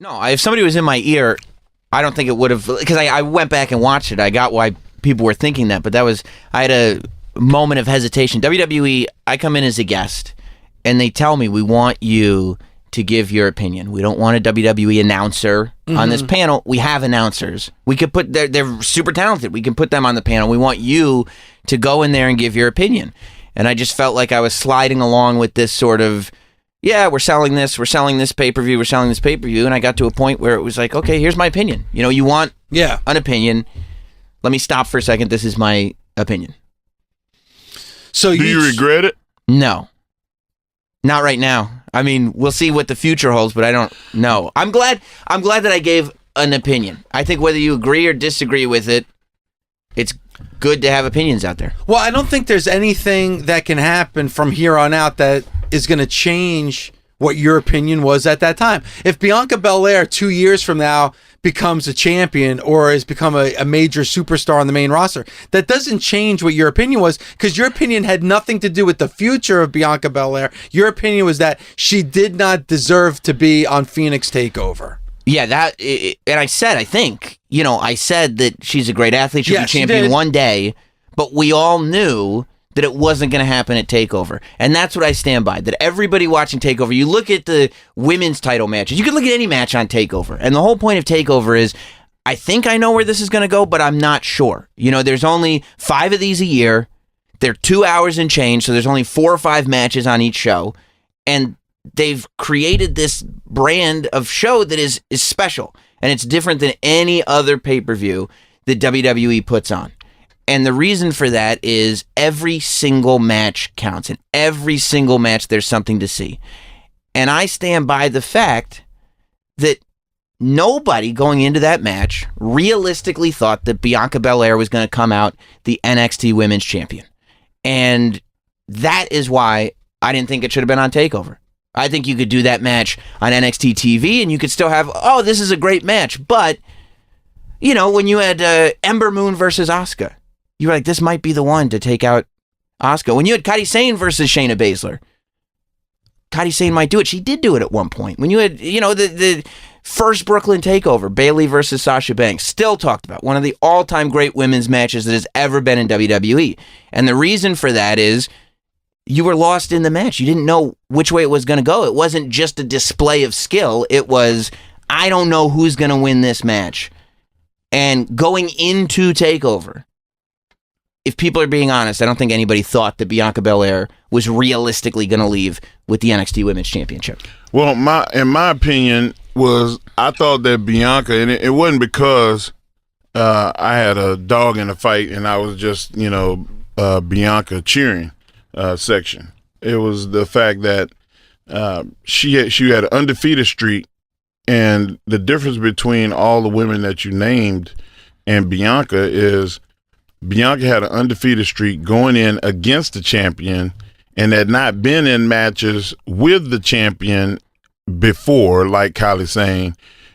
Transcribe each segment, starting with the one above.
No, if somebody was in my ear, I don't think it would have, because I went back and watched it. I got why people were thinking that, but I had a moment of hesitation. WWE, I come in as a guest, and they tell me, we want you to give your opinion. We don't want a WWE announcer on this panel. We have announcers. We could put, they're super talented. We can put them on the panel. We want you to go in there and give your opinion. And I just felt like I was sliding along with this sort of, yeah, we're selling this pay-per-view, we're selling this pay-per-view, and I got to a point where it was like, okay, here's my opinion. You want an opinion. Let me stop for a second. This is my opinion. So do you regret it? No. Not right now. I mean, we'll see what the future holds, but I don't know. I'm glad that I gave an opinion. I think whether you agree or disagree with it, it's good to have opinions out there. Well, I don't think there's anything that can happen from here on out that is going to change what your opinion was at that time. If Bianca Belair 2 years from now becomes a champion or has become a major superstar on the main roster, that doesn't change what your opinion was, because your opinion had nothing to do with the future of Bianca Belair. Your opinion was that she did not deserve to be on Phoenix Takeover. Yeah, and I said that she's a great athlete. She'll be champion one day, but we all knew that it wasn't going to happen at TakeOver. And that's what I stand by, that everybody watching TakeOver, you look at the women's title matches, you could look at any match on TakeOver, and the whole point of TakeOver is, I think I know where this is going to go, but I'm not sure. There's only 5 of these a year. They're 2 hours and change, so there's only 4 or 5 matches on each show, and they've created this brand of show that is special, and it's different than any other pay-per-view that WWE puts on. And the reason for that is every single match counts. In every single match, there's something to see. And I stand by the fact that nobody going into that match realistically thought that Bianca Belair was going to come out the NXT Women's Champion. And that is why I didn't think it should have been on TakeOver. I think you could do that match on NXT TV and you could still have, this is a great match. But, when you had Ember Moon versus Asuka, you were like, this might be the one to take out Asuka. When you had Kairi Sane versus Shayna Baszler, Kairi Sane might do it. She did do it at one point. When you had, the first Brooklyn TakeOver, Bayley versus Sasha Banks, still talked about one of the all-time great women's matches that has ever been in WWE. And the reason for that is you were lost in the match. You didn't know which way it was going to go. It wasn't just a display of skill. It was, I don't know who's going to win this match. And going into TakeOver, if people are being honest, I don't think anybody thought that Bianca Belair was realistically going to leave with the NXT Women's Championship. Well, in my opinion, I thought that Bianca, and it wasn't because I had a dog in the fight and I was just, Bianca cheering section. It was the fact that she had an undefeated streak, and the difference between all the women that you named and Bianca is Bianca had an undefeated streak going in against the champion and had not been in matches with the champion before, like Kairi Sane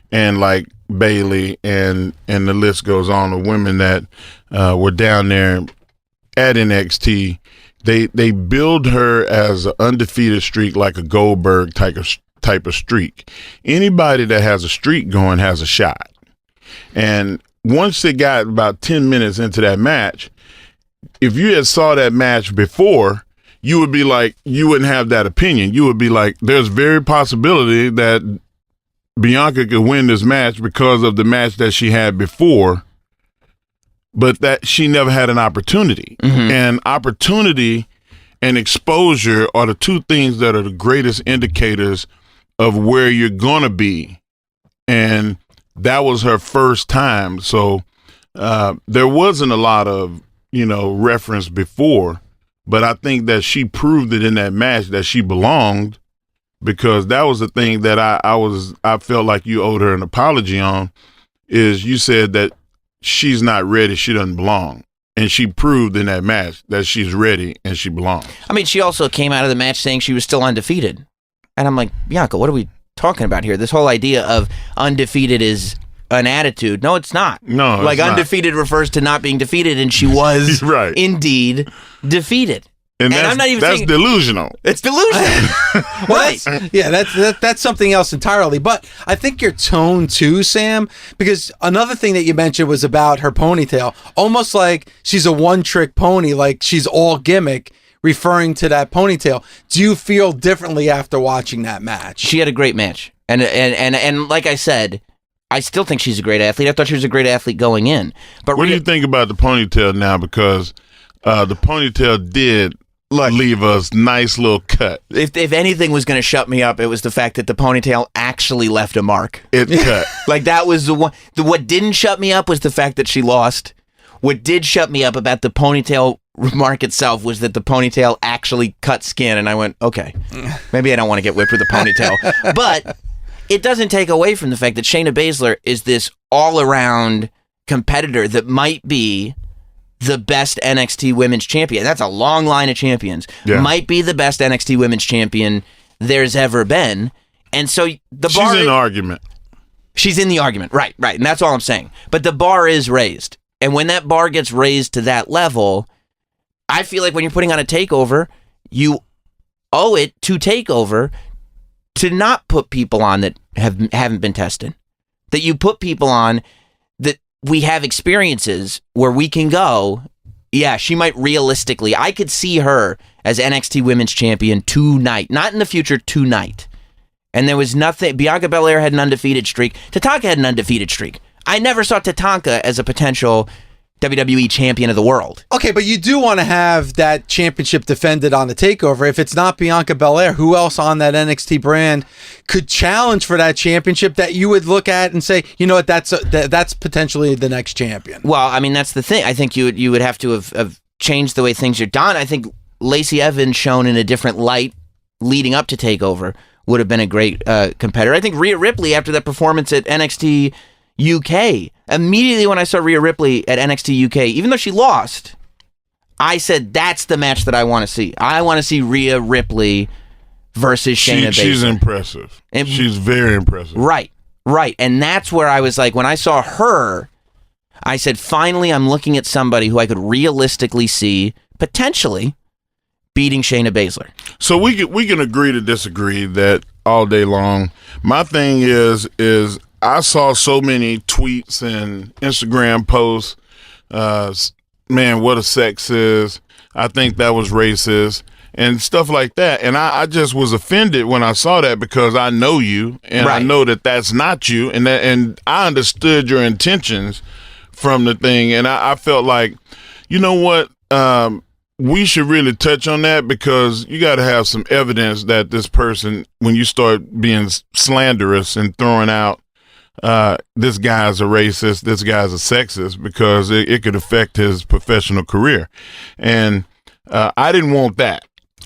and like Bayley, and the list goes on of women that were down there at NXT. They build her as an undefeated streak, like a Goldberg type of streak. Anybody that has a streak going has a shot. And once they got about 10 minutes into that match, if you had saw that match before, you would be like, you wouldn't have that opinion. You would be like, there's very possibility that Bianca could win this match because of the match that she had before, but that she never had an opportunity. Mm-hmm. And opportunity and exposure are the two things that are the greatest indicators of where you're going to be. And that was her first time. So there wasn't a lot of, reference before, but I think that she proved it in that match that she belonged, because that was the thing that I felt like you owed her an apology on, is you said that she's not ready, she doesn't belong. And she proved in that match that she's ready and she belongs. I mean, she also came out of the match saying she was still undefeated. And I'm like, Bianca, what are we talking about here? This whole idea of undefeated is an attitude. No, it's not. No, like undefeated refers to not being defeated, and she was right. Indeed defeated. And I'm not even that's saying, delusional. It's delusional. Right. Yeah, that's something else entirely. But I think your tone too, Sam, because another thing that you mentioned was about her ponytail. Almost like she's a one-trick pony, like she's all gimmick, referring to that ponytail. Do you feel differently after watching that match? She had a great match. And like I said, I still think she's a great athlete. I thought she was a great athlete going in. But what do you think about the ponytail now? Because the ponytail did leave us nice little cut. If anything was going to shut me up, it was the fact that the ponytail actually left a mark. It cut. Like that was the one. What didn't shut me up was the fact that she lost. What did shut me up about the ponytail remark itself was that the ponytail actually cut skin, and I went, okay, maybe I don't want to get whipped with a ponytail. But it doesn't take away from the fact that Shayna Baszler is this all-around competitor that might be the best NXT Women's Champion. That's a long line of champions. Yeah. Might be the best NXT Women's Champion there's ever been. And so the bar... She's in the argument. She's in the argument. Right. And that's all I'm saying. But the bar is raised. And when that bar gets raised to that level, I feel like when you're putting on a takeover, you owe it to takeover to not put people on that haven't been tested. That you put people on that we have experiences where we can go, yeah, she might realistically, I could see her as NXT Women's Champion tonight. Not in the future, tonight. And there was nothing, Bianca Belair had an undefeated streak. Tatanka had an undefeated streak. I never saw Tatanka as a potential WWE champion of the world. Okay, but you do want to have that championship defended on the takeover. If it's not Bianca Belair, who else on that NXT brand could challenge for that championship that you would look at and say, you know what, that's potentially the next champion? Well, I mean, that's the thing. I think you would have to have changed the way things are done. I think Lacey Evans shown in a different light leading up to takeover would have been a great competitor. I think Rhea Ripley, after that performance at NXT UK, immediately when I saw Rhea Ripley at NXT UK, even though she lost, I said that's the match that I want to see. I want to see Rhea Ripley versus Shayna Baszler. She's impressive. And she's very impressive. Right. And that's where I was like, when I saw her, I said, finally, I'm looking at somebody who I could realistically see potentially beating Shayna Baszler. So we can agree to disagree that all day long. My thing is I saw so many tweets and Instagram posts. Man, what a sex is. I think that was racist and stuff like that. And I just was offended when I saw that because I know you and right. I know that that's not you. And I understood your intentions from the thing. And I felt like, you know what? We should really touch on that because you got to have some evidence that this person, when you start being slanderous and throwing out, this guy's a racist, this guy's a sexist, because it could affect his professional career. And I didn't want that.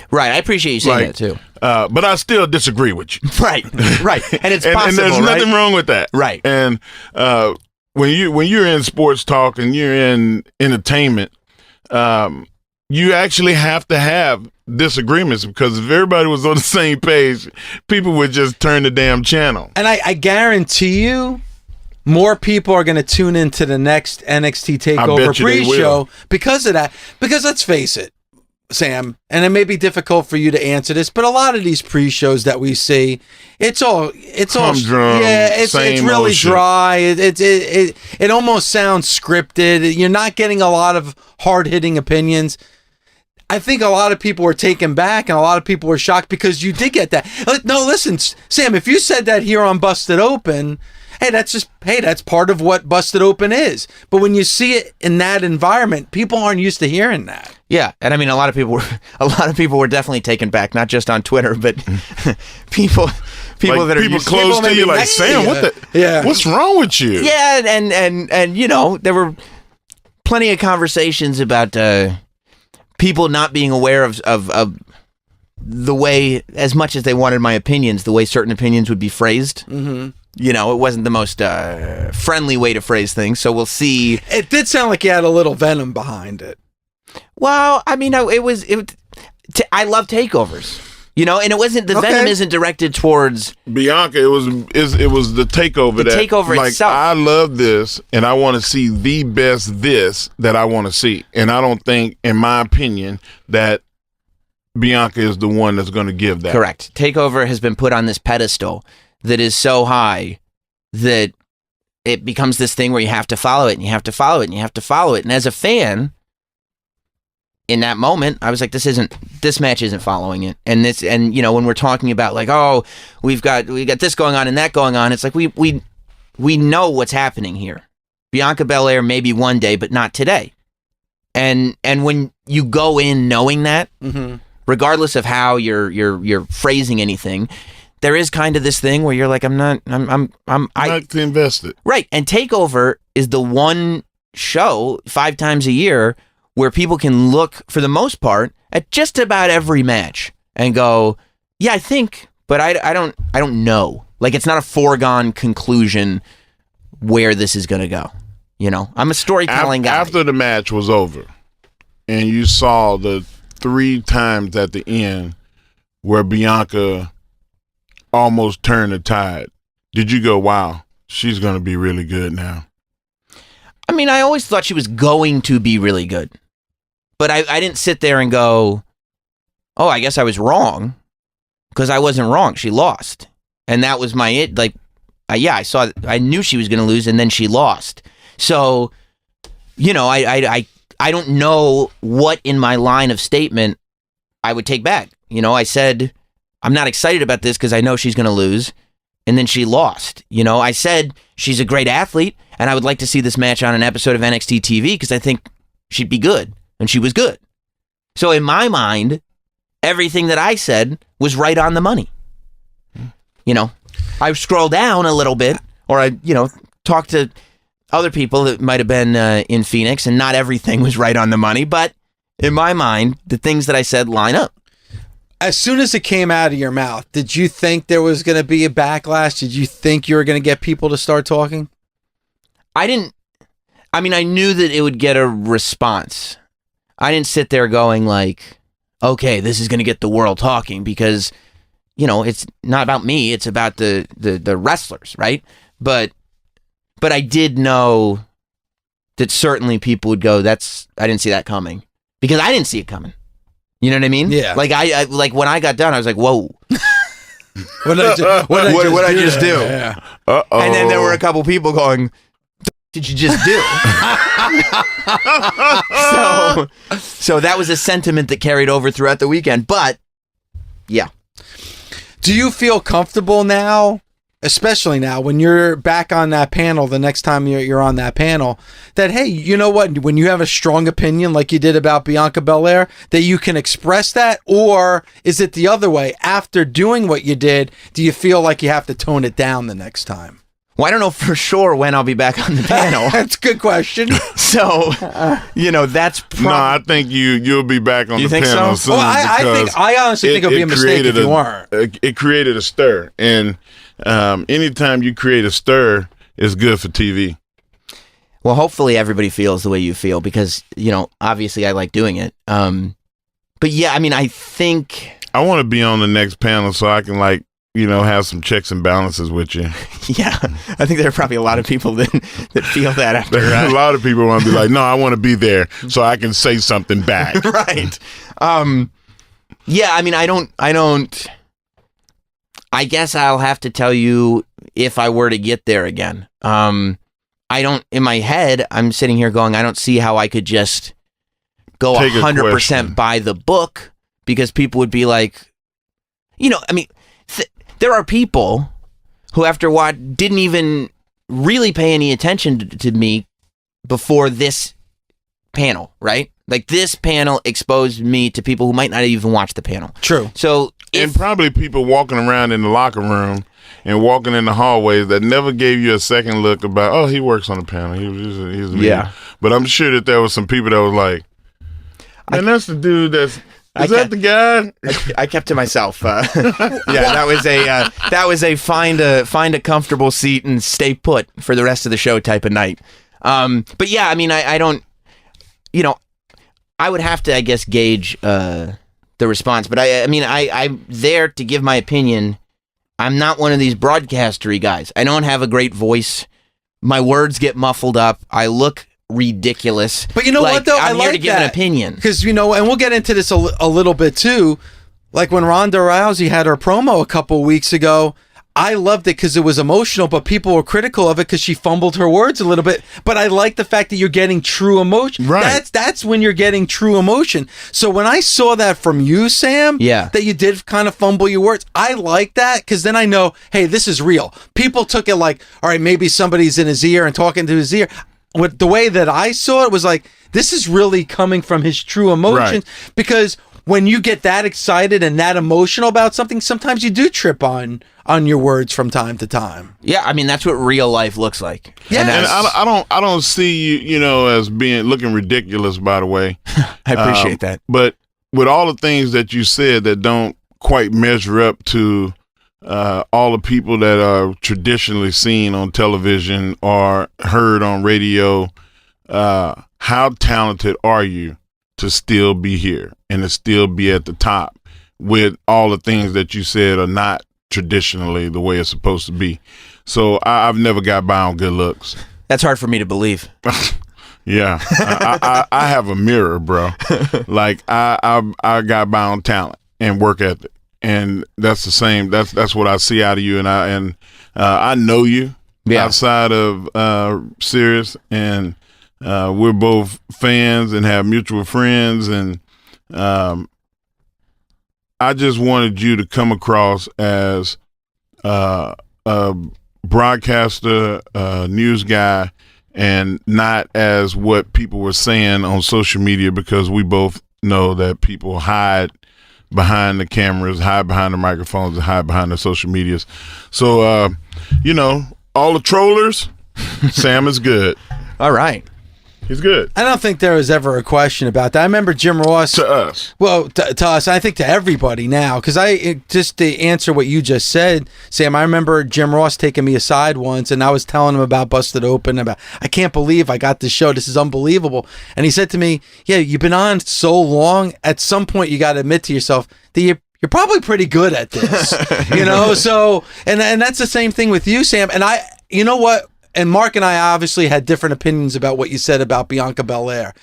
Right. I appreciate you saying that too. But I still disagree with you. Right. And it's possible, and there's nothing wrong with that. Right. And when you're in sports talk and you're in entertainment, you actually have to have disagreements because if everybody was on the same page, people would just turn the damn channel. And I guarantee you, more people are going to tune into the next NXT Takeover pre-show because of that. Because let's face it, Sam, and it may be difficult for you to answer this, but a lot of these pre-shows that we see, it's really dry. It almost sounds scripted. You're not getting a lot of hard-hitting opinions. I think a lot of people were taken back and a lot of people were shocked because you did get that. No, listen, Sam, if you said that here on Busted Open, that's part of what Busted Open is. But when you see it in that environment, people aren't used to hearing that. Yeah, and I mean a lot of people were definitely taken back, not just on Twitter, but people that are close to you like, Sam, what's wrong with you? Yeah, and you know, there were plenty of conversations about people not being aware of the way, as much as they wanted my opinions, the way certain opinions would be phrased. Mm-hmm. You know, it wasn't the most friendly way to phrase things, so we'll see. It did sound like you had a little venom behind it. Well, I mean, I love takeovers. You know, and it wasn't, the venom isn't directed towards Bianca. It was the takeover. The takeover itself. I love this, and I want to see the best this that I want to see. And I don't think, in my opinion, that Bianca is the one that's going to give that. Correct. Takeover has been put on this pedestal that is so high that it becomes this thing where you have to follow it, and you have to follow it, and you have to follow it. And as a fan, in that moment, I was like, this match isn't following it. And when we're talking about like, oh, we got this going on and that going on, it's like we know what's happening here. Bianca Belair maybe one day, but not today. And when you go in knowing that, regardless of how you're phrasing anything, there is kind of this thing where you're like, I'm not to invest it. Right. And Takeover is the one show 5 times a year where people can look, for the most part, at just about every match and go, yeah, I think, but I don't know. Like, it's not a foregone conclusion where this is going to go. You know, I'm a storytelling guy. After the match was over and you saw the 3 times at the end where Bianca almost turned the tide, did you go, wow, she's going to be really good now? I mean, I always thought she was going to be really good. But I didn't sit there and go, oh, I guess I was wrong, because I wasn't wrong. She lost. And that was my it. Like, I knew she was going to lose, and then she lost. So, you know, I don't know what in my line of statement I would take back. You know, I said, I'm not excited about this because I know she's going to lose. And then she lost. You know, I said she's a great athlete, and I would like to see this match on an episode of NXT TV because I think she'd be good. And she was good. So in my mind, everything that I said was right on the money. You know, I scroll down a little bit, or I, talk to other people that might have been in Phoenix, and not everything was right on the money. But in my mind, the things that I said line up. As soon as it came out of your mouth, did you think there was going to be a backlash? Did you think you were going to get people to start talking? I didn't. I mean, I knew that it would get a response. I didn't sit there going like, okay, this is going to get the world talking, because, it's not about me. It's about the wrestlers, right? But I did know that certainly people would go, I didn't see that coming, because I didn't see it coming. You know what I mean? Yeah. Like I like when I got done, I was like, whoa. What did I just do? Yeah. Uh-oh. And then there were a couple people going, did you just do? So that was a sentiment that carried over throughout the weekend. But yeah. Do you feel comfortable now, especially now when you're back on that panel the next time you're on that panel, that, hey, you know what, when you have a strong opinion like you did about Bianca Belair, that you can express that? Or is it the other way? After doing what you did, do you feel like you have to tone it down the next time? Well, I don't know for sure when I'll be back on the panel. That's a good question. So, that's no, I think you'll be back on the panel soon. Well, I honestly think it would be a mistake if you weren't. It created a stir, and anytime you create a stir, it's good for TV. Well, hopefully everybody feels the way you feel, because obviously I like doing it. But yeah, I mean, I think I want to be on the next panel so I can have some checks and balances with you. Yeah, I think there are probably a lot of people that feel that after. A lot of people want to be like, no, I want to be there so I can say something back. Right. Yeah, I mean, I guess I'll have to tell you if I were to get there again. In my head, I'm sitting here going, I don't see how I could just go 100% by the book, because people would be like, there are people who, after what, didn't even really pay any attention to me before this panel, right? Like, this panel exposed me to people who might not even watch the panel. True. So, and probably people walking around in the locker room and walking in the hallways that never gave you a second look about, oh, he works on the panel. He's yeah. But I'm sure that there was some people that was like, man, that's the dude that's. Is that the guy? I kept to myself. Yeah, that was a find a comfortable seat and stay put for the rest of the show type of night. But yeah, I mean, I don't, I would have to, I guess, gauge the response. But I'm there to give my opinion. I'm not one of these broadcastery guys. I don't have a great voice. My words get muffled up. I look ridiculous. But you know what, though? I'm I here like to give an opinion. Because, and we'll get into this a little bit, too. Like when Ronda Rousey had her promo a couple weeks ago, I loved it because it was emotional, but people were critical of it because she fumbled her words a little bit. But I like the fact that you're getting true emotion. Right. That's when you're getting true emotion. So when I saw that from you, Sam, that you did kind of fumble your words, I like that because then I know, hey, this is real. People took it like, all right, maybe somebody's in his ear and talking to his ear. With the way that I saw it was like, this is really coming from his true emotions because when you get that excited and that emotional about something, sometimes you do trip on your words from time to time. Yeah, I mean that's what real life looks like. Yeah, and I don't see you as looking ridiculous. By the way, I appreciate that. But with all the things that you said that don't quite measure up to all the people that are traditionally seen on television or heard on radio, how talented are you to still be here and to still be at the top with all the things that you said are not traditionally the way it's supposed to be. So I've never got by on good looks. That's hard for me to believe. Yeah, I have a mirror, bro. Like I got by on talent and work ethic, and that's the same. That's what I see out of you, and I know you outside of Sirius, and we're both fans and have mutual friends, and I just wanted you to come across as a broadcaster, news guy, and not as what people were saying on social media, because we both know that people hide behind the cameras, hide behind the microphones, and hide behind the social medias. So, all the trollers, Sam is good. All right. He's good. I don't think there was ever a question about that. I remember Jim Ross. To us. Well, to us, I think to everybody now, because just to answer what you just said, Sam, I remember Jim Ross taking me aside once, and I was telling him about Busted Open, I can't believe I got this show. This is unbelievable. And he said to me, yeah, you've been on so long, at some point you got to admit to yourself that you're probably pretty good at this. So, and that's the same thing with you, Sam. And you know what? And Mark and I obviously had different opinions about what you said about Bianca Belair.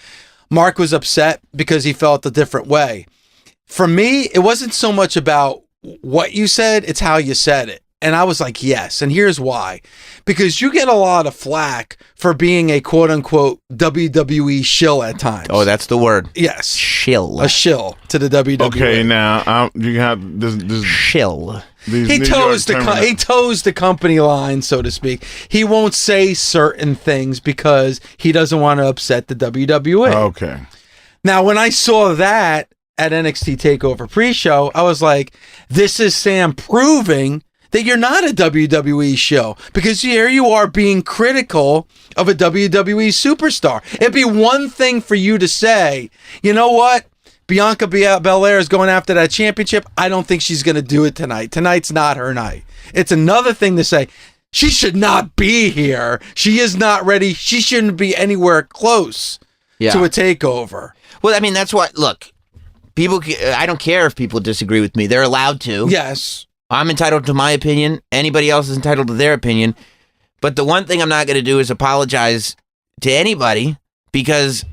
Mark was upset because he felt a different way. For me, it wasn't so much about what you said, it's how you said it. And I was like, yes. And here's why. Because you get a lot of flack for being a quote-unquote WWE shill at times. Oh, that's the word. Yes. Shill. A shill to the WWE. Okay, now, you have this shill. He toes the company line, so to speak. He won't say certain things because he doesn't want to upset the WWE. Okay. Now, when I saw that at NXT Takeover pre-show, I was like, this is Sam proving that you're not a WWE show, because here you are being critical of a WWE superstar. It'd be one thing for you to say, you know what? Bianca Belair is going after that championship. I don't think she's going to do it tonight. Tonight's not her night. It's another thing to say, she should not be here. She is not ready. She shouldn't be anywhere close to a takeover. Well, I mean, that's why, look, I don't care if people disagree with me. They're allowed to. Yes. I'm entitled to my opinion. Anybody else is entitled to their opinion. But the one thing I'm not going to do is apologize to anybody, because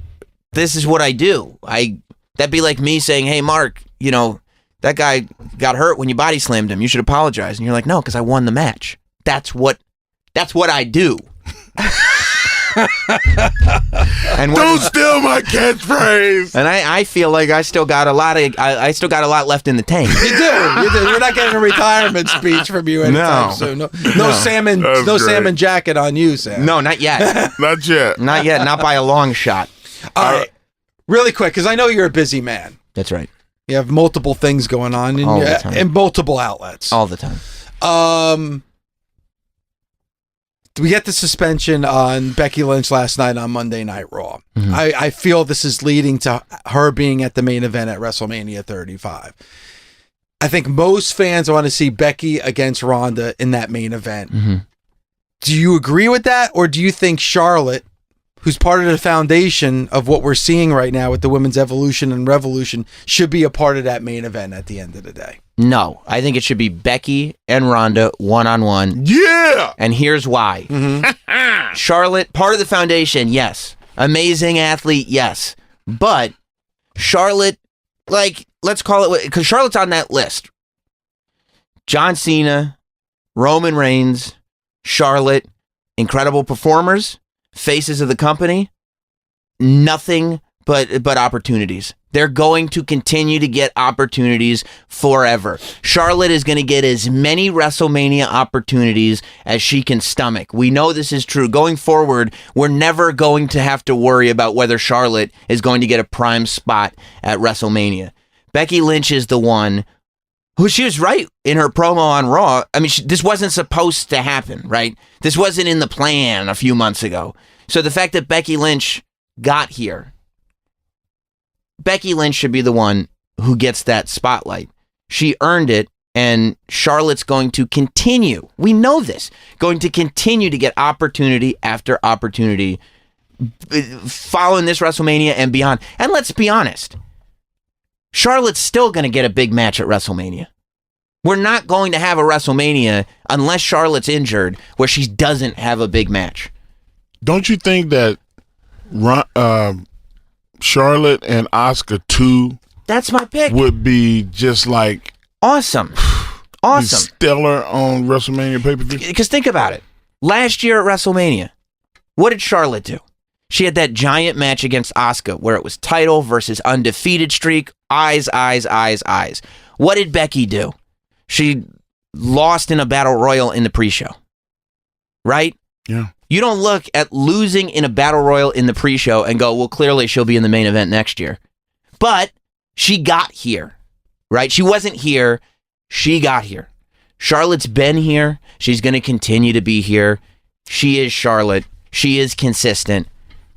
this is what I do. That'd be like me saying, hey, Mark, that guy got hurt when you body slammed him. You should apologize. And you're like, no, because I won the match. That's what I do. And don't steal my catchphrase. And I feel like I still got a lot left in the tank. You do. We're not getting a retirement speech from you anytime soon. No salmon jacket on you, Sam. No, not yet. Not yet. Not yet. Not by a long shot. All right. Really quick, because I know you're a busy man. That's right. You have multiple things going on in multiple outlets. All the time. We get the suspension on Becky Lynch last night on Monday Night Raw. Mm-hmm. I feel this is leading to her being at the main event at WrestleMania 35. I think most fans want to see Becky against Ronda in that main event. Mm-hmm. Do you agree with that? Or do you think Charlotte, who's part of the foundation of what we're seeing right now with the women's evolution and revolution, should be a part of that main event at the end of the day? No, I think it should be Becky and Ronda one-on-one. Yeah! And here's why. Mm-hmm. Charlotte, part of the foundation, yes. Amazing athlete, yes. But Charlotte, like, let's call it, because Charlotte's on that list. John Cena, Roman Reigns, Charlotte, incredible performers, faces of the company, nothing but opportunities. They're going to continue to get opportunities forever. Charlotte is going to get as many WrestleMania opportunities as she can stomach. We know this is true. Going forward, we're never going to have to worry about whether Charlotte is going to get a prime spot at WrestleMania. Becky Lynch is the one who, she was right in her promo on Raw. I mean, this wasn't supposed to happen, right? This wasn't in the plan a few months ago. So the fact that Becky Lynch got here, Becky Lynch should be the one who gets that spotlight. She earned it, and Charlotte's going to continue. We know this. Going to continue to get opportunity after opportunity following this WrestleMania and beyond. And let's be honest, Charlotte's still going to get a big match at WrestleMania. We're not going to have a WrestleMania unless Charlotte's injured where she doesn't have a big match. Don't you think that Charlotte and Asuka 2, that's my pick, would be just like awesome stellar on WrestleMania pay-per-view? Because think about it. Last year at WrestleMania, what did Charlotte do? She had that giant match against Asuka where it was title versus undefeated streak, eyes. What did Becky do? She lost in a battle royal in the pre-show, right? Yeah. You don't look at losing in a battle royal in the pre-show and go, well, clearly she'll be in the main event next year. But she got here, right? She wasn't here. She got here. Charlotte's been here. She's going to continue to be here. She is Charlotte. She is consistent.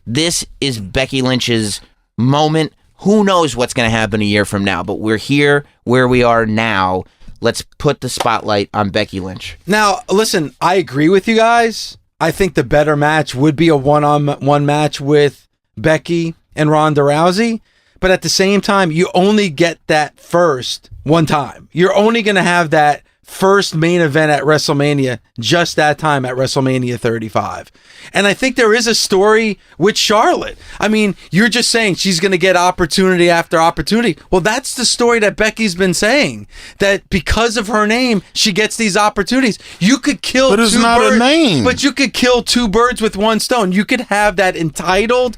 This is Becky Lynch's moment. Who knows what's going to happen a year from now? But we're here where we are now. Let's put the spotlight on Becky Lynch. Now, listen, I agree with you guys. I think the better match would be a one-on-one match with Becky and Ronda Rousey. But at the same time, you only get that first one time. You're only going to have that first main event at WrestleMania just that time at WrestleMania 35. And I think there is a story with Charlotte. I mean, you're just saying she's going to get opportunity after opportunity. Well, that's the story that Becky's been saying, that because of her name, she gets these opportunities. You could kill but it's two not birds, a name. But you could kill two birds with one stone. You could have that entitled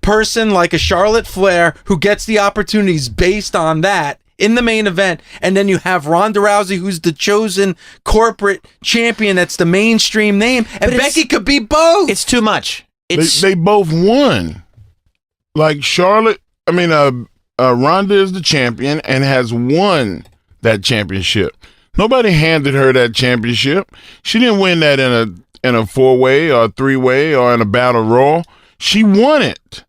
person like a Charlotte Flair who gets the opportunities based on that in the main event, and then you have Ronda Rousey, who's the chosen corporate champion. That's the mainstream name, and Becky could be both. It's too much. They both won. Like Charlotte, Ronda is the champion and has won that championship. Nobody handed her that championship. She didn't win that in a 4-way or a 3-way or in a battle royal. She won it.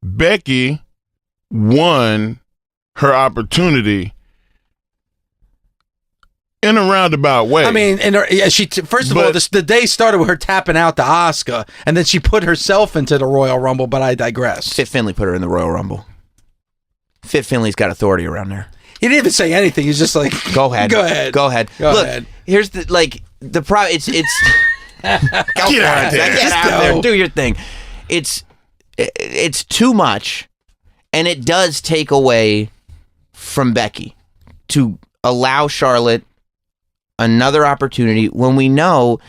Becky won her opportunity in a roundabout way. I mean, first of all, the day started with her tapping out to Asuka, and then she put herself into the Royal Rumble, but I digress. Fit Finlay put her in the Royal Rumble. Fit Finlay's got authority around there. He didn't even say anything. He's just like, Go ahead. Look, here's the problem. It's get out there. Get out there. Do your thing. It's too much, and it does take away from Becky to allow Charlotte another opportunity when we know.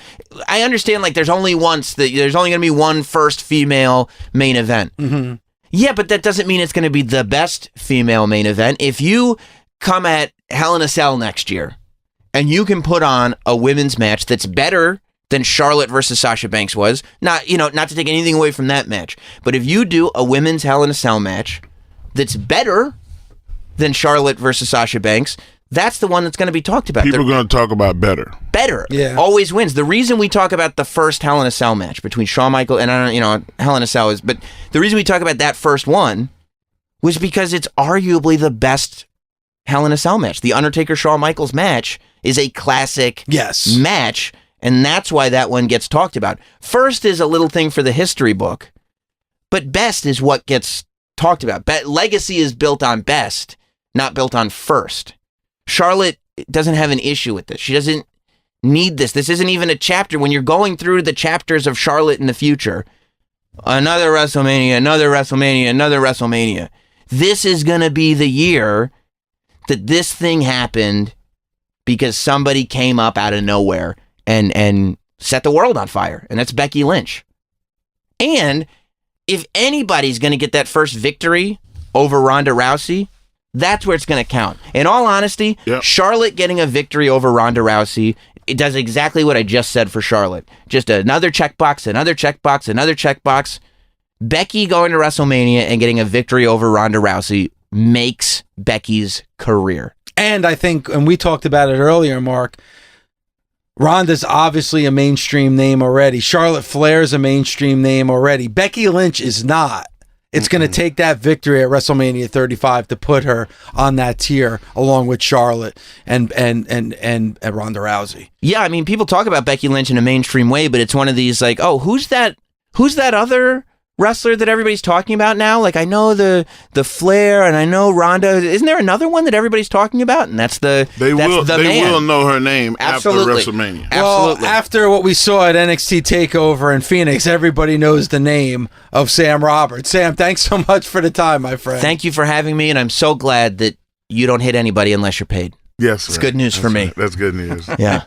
I understand, like, there's only going to be one first female main event. Mm-hmm. Yeah, but that doesn't mean it's going to be the best female main event. If you come at Hell in a Cell next year and you can put on a women's match that's better than Charlotte versus Sasha Banks was, not to take anything away from that match, but if you do a women's Hell in a Cell match that's better than Charlotte versus Sasha Banks, that's the one that's going to be talked about. People are going to talk about better. Yeah. Always wins. The reason we talk about the first Hell in a Cell match between Shawn Michaels and Hell in a Cell but the reason we talk about that first one was because it's arguably the best Hell in a Cell match. The Undertaker Shawn Michaels match is a classic match, and that's why that one gets talked about. First is a little thing for the history book, but best is what gets talked about. Legacy is built on best, not built on first. Charlotte doesn't have an issue with this. She doesn't need this. This isn't even a chapter. When you're going through the chapters of Charlotte in the future, another WrestleMania, another WrestleMania, another WrestleMania. This is going to be the year that this thing happened because somebody came up out of nowhere and set the world on fire, and that's Becky Lynch. And if anybody's going to get that first victory over Ronda Rousey, that's where it's going to count. In all honesty, Charlotte getting a victory over Ronda Rousey, it does exactly what I just said for Charlotte. Just another checkbox, another checkbox, another checkbox. Becky going to WrestleMania and getting a victory over Ronda Rousey makes Becky's career. And I think, and we talked about it earlier, Mark, Ronda's obviously a mainstream name already. Charlotte Flair's a mainstream name already. Becky Lynch is not. It's going to take that victory at WrestleMania 35 to put her on that tier along with Charlotte and Ronda Rousey. Yeah, I mean, people talk about Becky Lynch in a mainstream way, but it's one of these like, oh, who's that other wrestler that everybody's talking about now? Like, I know the Flair and I know Ronda. Isn't there another one that everybody's talking about? And that's the they will know her name Absolutely. after WrestleMania. Well, after what we saw at NXT Takeover in Phoenix, everybody knows the name of Sam Roberts. Sam, thanks so much for the time, my friend. Thank you for having me, and I'm so glad that you don't hit anybody unless you're paid. Yes, it's good news for me. That's good news. Yeah.